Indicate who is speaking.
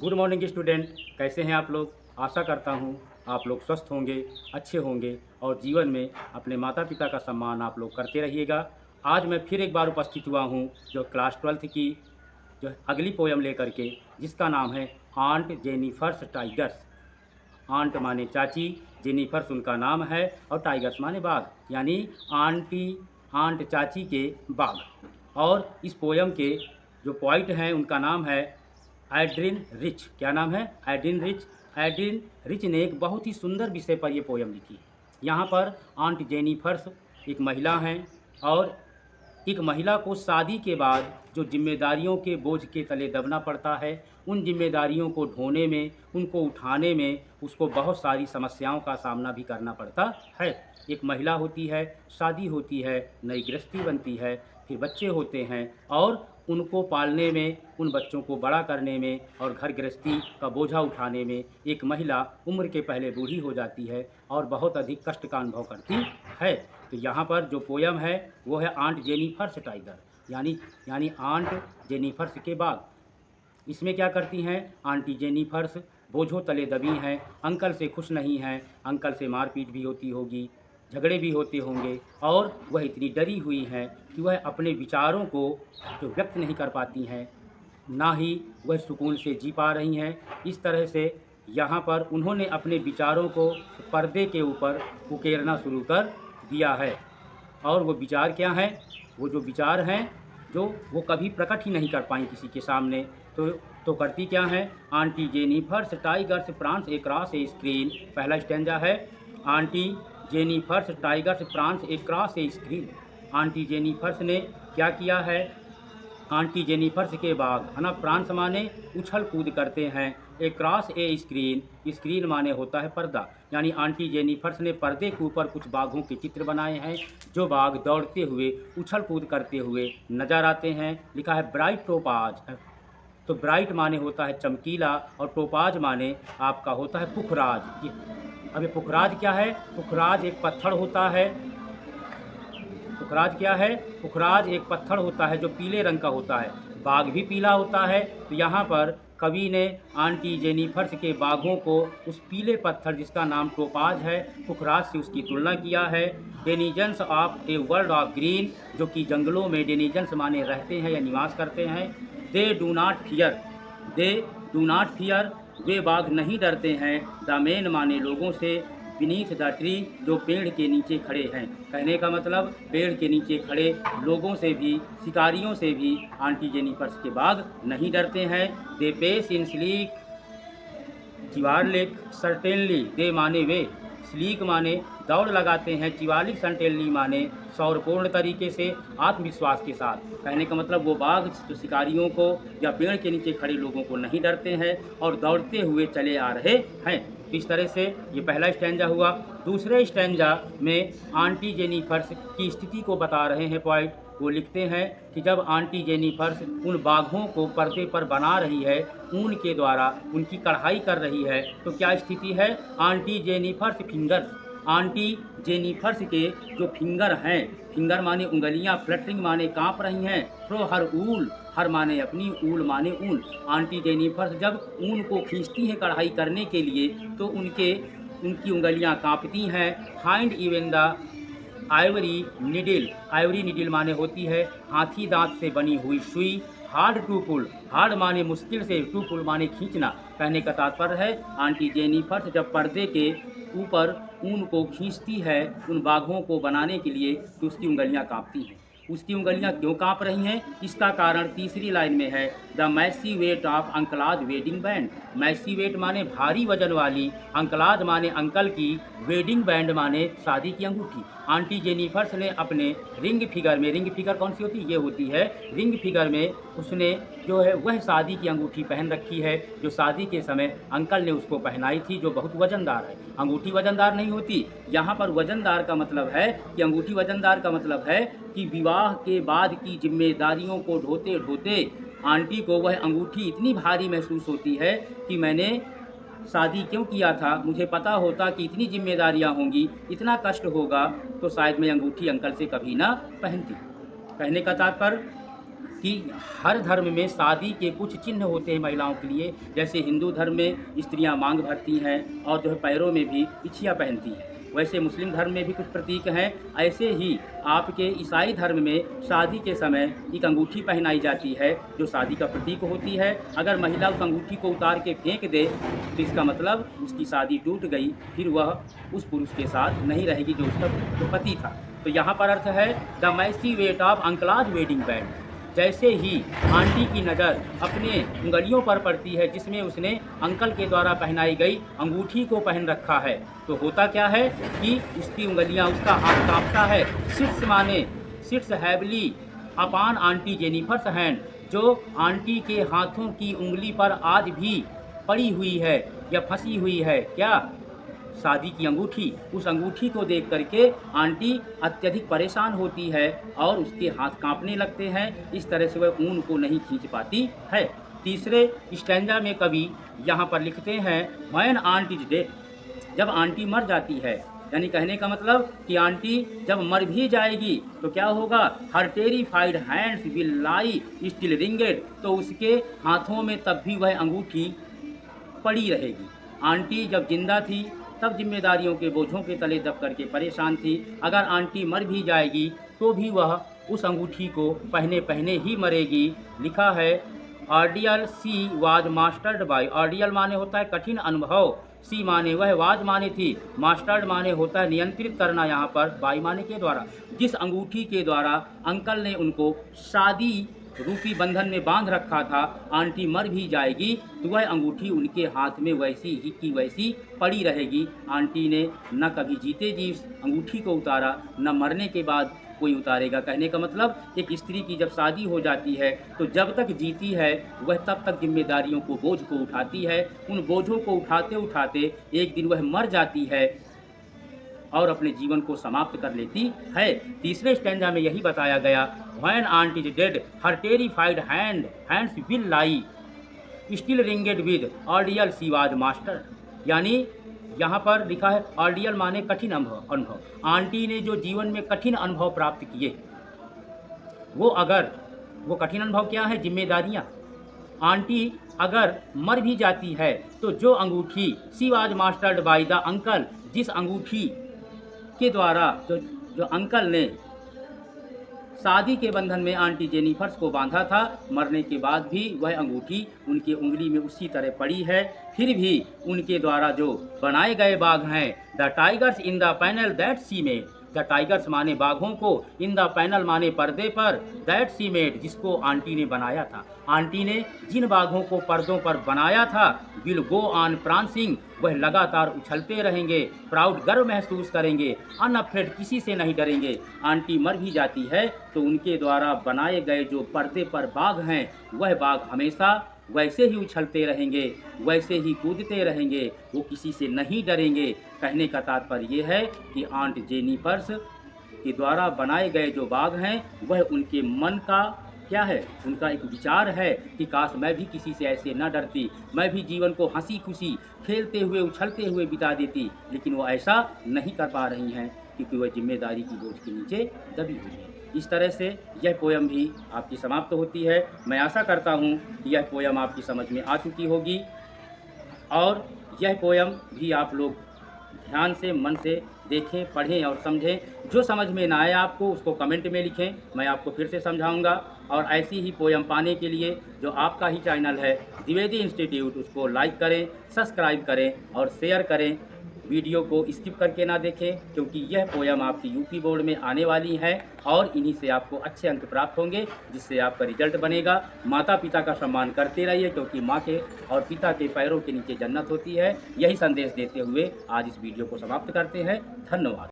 Speaker 1: Good morning student. कैसे हैं आप लोग? आशा करता हूँ आप लोग स्वस्थ होंगे, अच्छे होंगे और जीवन में अपने माता पिता का सम्मान आप लोग करते रहिएगा। आज मैं फिर एक बार उपस्थित हुआ हूँ जो क्लास 12th की जो अगली पोयम लेकर के, जिसका नाम है आंट जेनिफर्स टाइगर्स। आंट माने चाची, जेनिफर्स उनका नाम है और टाइगर्स माने बाघ, यानी आंटी आंट चाची के बाघ। और इस पोयम के जो पोइट हैं उनका नाम है एड्रिन रिच। क्या नाम है? Adrian rich. एड्रिन रिच ने एक बहुत ही सुंदर विषय पर यह पोयम लिखी है। यहाँ पर आंट जेनिफर्स एक महिला हैं और एक महिला को शादी के बाद जो जिम्मेदारियों के बोझ के तले दबना पड़ता है, उन जिम्मेदारियों को ढोने में, उनको उठाने में उसको बहुत सारी समस्याओं का सामना भी करना पड़ता है। एक महिला होती है, शादी होती है, नई गृहस्थी बनती है, फिर बच्चे होते हैं और उनको पालने में, उन बच्चों को बड़ा करने में और घर गृहस्थी का बोझा उठाने में एक महिला उम्र के पहले बूढ़ी हो जाती है और बहुत अधिक कष्ट का अनुभव करती है। तो यहाँ पर जो पोयम है वो है आंट जेनिफर्स टाइगर, यानी आंट जेनिफर्स के बाघ। इसमें क्या करती हैं? आंटी जेनिफर्स बोझों तले दबी हैं, अंकल से खुश नहीं हैं, अंकल से मारपीट भी होती होगी, झगड़े भी होते होंगे और वह इतनी डरी हुई हैं कि वह अपने विचारों को जो व्यक्त नहीं कर पाती हैं, ना ही वह सुकून से जी पा रही हैं। इस तरह से यहाँ पर उन्होंने अपने विचारों को पर्दे के ऊपर उकेरना शुरू कर दिया है। और वो विचार क्या हैं? वो जो विचार हैं जो वो कभी प्रकट ही नहीं कर पाई किसी के सामने, तो करती क्या हैं? Aunty Jennifer's tigers prawns across ए स्क्रीन। पहला स्टेंजा है aunty Jennifer's tigers prawns across ए स्क्रीन। आंटी जेनिफर्स ने क्या किया है? आंटी जेनिफर्स के बाघ है ना, प्रांस माने उछल कूद करते हैं, एक्रॉस ए स्क्रीन, स्क्रीन माने होता है पर्दा, यानी आंटी जेनिफर्स ने पर्दे के ऊपर कुछ बाघों के चित्र बनाए हैं जो बाघ दौड़ते हुए, उछल कूद करते हुए नजर आते हैं। लिखा है ब्राइट टोपाज। तो ब्राइट माने होता है चमकीला और टोपाज माने आपका होता है पुखराज। अब ये पुखराज क्या है? पुखराज एक पत्थर होता है। पुखराज क्या है? पुखराज एक पत्थर होता है जो पीले रंग का होता है। बाघ भी पीला होता है। तो यहाँ पर कवि ने आंटी जेनिफर्स के बाघों को उस पीले पत्थर जिसका नाम टोपाज है, पुखराज से उसकी तुलना किया है। Denizens of a world of green, जो कि जंगलों में डेनिजन्स माने रहते हैं या निवास करते हैं। They do not fear, they do not fear, वे बाघ नहीं डरते हैं। द मेन माने लोगों से, बीनीथ द ट्री, जो पेड़ के नीचे खड़े हैं। कहने का मतलब पेड़ के नीचे खड़े लोगों से भी, शिकारियों से भी आंटी जेनिफर्स के बाघ नहीं डरते हैं। They pace in sleek chivalric certainly, they माने वे, स्लीक माने दौड़ लगाते हैं, चिवालिक सर्टेनली माने सौरपूर्ण तरीके से, आत्मविश्वास के साथ। कहने का मतलब वो बाघ तो शिकारियों को या पेड़ के नीचे खड़े लोगों को नहीं डरते हैं और दौड़ते हुए चले आ रहे हैं। इस तरह से ये पहला स्टैंजा हुआ। दूसरे स्टैंजा में आंटी जेनिफर्स की स्थिति को बता रहे हैं पोइट। वो लिखते हैं कि जब आंटी जेनिफर्स उन बाघों को पर्दे पर बना रही है, ऊन के द्वारा उनकी कढ़ाई कर रही है, तो क्या स्थिति है? Aunty Jennifer's fingers, aunty Jennifer's के जो फिंगर हैं, फिंगर माने उंगलियां, फ्लटरिंग माने कांप रही हैं, थ्रो हर ऊल, हर माने अपनी, ऊल माने ऊन। आंटी जेनिफर्स जब ऊन को खींचती हैं कढ़ाई करने के लिए तो उनकी उंगलियां कांपती हैं। Find even the Ivory needle, Ivory needle माने होती है हाथी दांत से बनी हुई सुई। हार्ड टू पुल, हार्ड माने मुश्किल से, टू पुल माने खींचना। कहने का तात्पर्य है आंटी जेनिफर्स जब पर्दे के ऊपर ऊन को खींचती है उन बाघों को बनाने के लिए तो उसकी उंगलियां कांपती हैं। उसकी उंगलियां क्यों कांप रही हैं? इसका कारण तीसरी लाइन में है, the massy weight of uncle's wedding band. Massy weight माने भारी वजन वाली, अंकलाज माने अंकल की, वेडिंग बैंड माने शादी की अंगूठी। आंटी जेनिफर्स ने अपने रिंग फिगर में, रिंग फिगर कौन सी होती है? ये होती है रिंग फिगर में, उसने जो है वह शादी की अंगूठी पहन रखी है जो शादी के समय अंकल ने उसको पहनाई थी, जो बहुत वजनदार है। अंगूठी वजनदार नहीं होती। यहाँ पर वजनदार का मतलब है कि अंगूठी वजनदार का मतलब है कि विवाह के बाद की जिम्मेदारियों को ढोते ढोते आंटी को वह अंगूठी इतनी भारी महसूस होती है कि मैंने शादी क्यों किया था, मुझे पता होता कि इतनी जिम्मेदारियां होंगी, इतना कष्ट होगा, तो शायद मैं अंगूठी अंकल से कभी ना पहनती। कहने का तात्पर्य कि हर धर्म में शादी के कुछ चिन्ह होते हैं महिलाओं के लिए। जैसे हिंदू धर्म में स्त्रियां मांग भरती हैं और जो है पैरों में भी बिछिया पहनती हैं, वैसे मुस्लिम धर्म में भी कुछ प्रतीक हैं। ऐसे ही आपके ईसाई धर्म में शादी के समय एक अंगूठी पहनाई जाती है जो शादी का प्रतीक होती है। अगर महिला उस अंगूठी को उतार के फेंक दे तो इसका मतलब उसकी शादी टूट गई, फिर वह उस पुरुष के साथ नहीं रहेगी जो उसका जो पति था। तो यहाँ पर अर्थ है the massy weight of uncle's wedding band. जैसे ही आंटी की नज़र अपने उंगलियों पर पड़ती है जिसमें उसने अंकल के द्वारा पहनाई गई अंगूठी को पहन रखा है, तो होता क्या है कि उसकी उंगलियां, उसका हाथ कांपता है। सिट्स हैवली अपान आंटी जेनिफर्स हैंड, जो आंटी के हाथों की उंगली पर आज भी पड़ी हुई है या फंसी हुई है, क्या? शादी की अंगूठी। उस अंगूठी को देख करके आंटी अत्यधिक परेशान होती है और उसके हाथ कांपने लगते हैं। इस तरह से वह ऊन को नहीं खींच पाती है। तीसरे स्टैंजा में कवि यहाँ पर लिखते हैं व्हेन आंट इज डेड, जब आंटी मर जाती है, यानी कहने का मतलब कि आंटी जब मर भी जाएगी तो क्या होगा, her terrified hands will lie still ringed, तो उसके हाथों में तब भी वह अंगूठी पड़ी रहेगी। आंटी जब जिंदा थी तब जिम्मेदारियों के बोझों के तले दब करके परेशान थी। अगर आंटी मर भी जाएगी तो भी वह उस अंगूठी को पहने पहने ही मरेगी। लिखा है ordeal she was mastered bye, ordeal माने होता है कठिन अनुभव, सी माने वह, वाज माने थी, मास्टर्ड माने होता है नियंत्रित करना, यहाँ पर बाई माने के द्वारा। जिस अंगूठी के द्वारा अंकल ने उनको शादी रूपी बंधन में बांध रखा था, आंटी मर भी जाएगी तो वह अंगूठी उनके हाथ में वैसी ही की वैसी पड़ी रहेगी। आंटी ने न कभी जीते जी उस अंगूठी को उतारा, न मरने के बाद कोई उतारेगा। कहने का मतलब एक स्त्री की जब शादी हो जाती है तो जब तक जीती है वह तब तक जिम्मेदारियों को, बोझ को उठाती है। उन बोझों को उठाते उठाते एक दिन वह मर जाती है और अपने जीवन को समाप्त कर लेती है। तीसरे स्टैंजा में यही बताया गया when aunt is dead her terrified hands will lie still ringed with ordeal she was master, यानी यहाँ पर लिखा है ऑर्डियल माने कठिन अनुभव। आंटी ने जो जीवन में कठिन अनुभव प्राप्त किए, वो कठिन अनुभव क्या है, जिम्मेदारियाँ। आंटी अगर मर भी जाती है तो जो अंगूठी she was mastered by the uncle, जिस अंगूठी के द्वारा जो अंकल ने शादी के बंधन में आंटी जेनिफर्स को बांधा था, मरने के बाद भी वह अंगूठी उनके उंगली में उसी तरह पड़ी है। फिर भी उनके द्वारा जो बनाए गए बाघ हैं, the tigers in the panel that C made, the tigers माने बाघों को, इन द पैनल माने पर्दे पर, दैट सी मेड जिसको आंटी ने बनाया था। आंटी ने जिन बाघों को पर्दों पर बनाया था, विल गो ऑन प्रांसिंग, वह लगातार उछलते रहेंगे, प्राउड गर्व महसूस करेंगे, अनअफ्रेड किसी से नहीं डरेंगे। आंटी मर भी जाती है तो उनके द्वारा बनाए गए जो पर्दे पर बाघ हैं, वह बाघ हमेशा वैसे ही उछलते रहेंगे, वैसे ही कूदते रहेंगे, वो किसी से नहीं डरेंगे। कहने का तात्पर्य ये है कि आंट जेनिफर्स के द्वारा बनाए गए जो बाघ हैं वह उनके मन का क्या है, उनका एक विचार है कि काश मैं भी किसी से ऐसे न डरती, मैं भी जीवन को हंसी खुशी खेलते हुए उछलते हुए बिता देती, लेकिन वो ऐसा नहीं कर पा रही हैं क्योंकि वह जिम्मेदारी की बोझ के नीचे दबी हुई है। इस तरह से यह पोयम भी आपकी समाप्त होती है। मैं आशा करता हूँ कि यह पोयम आपकी समझ में आ चुकी होगी और यह पोयम भी आप लोग ध्यान से, मन से देखें, पढ़ें और समझें। जो समझ में ना आए आपको उसको कमेंट में लिखें, मैं आपको फिर से समझाऊंगा। और ऐसी ही पोयम पाने के लिए जो आपका ही चैनल है द्विवेदी इंस्टीट्यूट, उसको लाइक करें, सब्सक्राइब करें और शेयर करें। वीडियो को स्किप करके ना देखें क्योंकि यह पोयम आपकी यूपी बोर्ड में आने वाली है और इन्हीं से आपको अच्छे अंक प्राप्त होंगे जिससे आपका रिजल्ट बनेगा। माता पिता का सम्मान करते रहिए क्योंकि माँ के और पिता के पैरों के नीचे जन्नत होती है। यही संदेश देते हुए आज इस वीडियो को समाप्त करते हैं। धन्यवाद।